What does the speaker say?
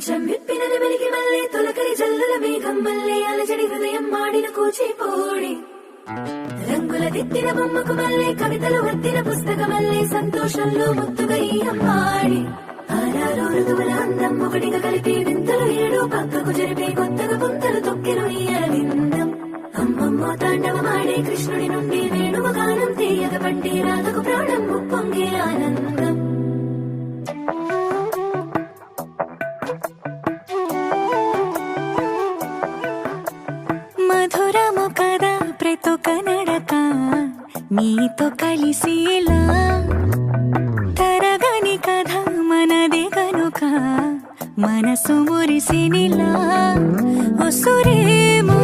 కొంచెం విప్పిన వెలిగి మళ్ళీ తొలకరి జల్లుల మేఘం మళ్ళీ అలజడి హృదయం మాడిన కూచిపోడి రంగుల దిద్దిన బొమ్మకు మళ్ళీ కవితలు వద్దిన పుస్తకమల్లే సంతోషంలో ముద్దుగా ఈ అమ్మాడి ఆరారు ఋతువుల అందం ఒకటిగా కలిపి వింతలు ఏడు పక్కకు జరిపే కొత్తగా పుంతలు తొక్కిను ఈ అరవిందం అమ్మమ్మో తాండవమాడే కృష్ణుడి నుండి వేణువు గానం తీయగ పండి రాధకు ప్రాణం ఉప్పొంగే ఆనందం మధురము కదా ప్రతొక నడక నీతో కలిసేలా తరగని కథ మనదే కనుక మనసు మురిసినిలా ఒసురేమో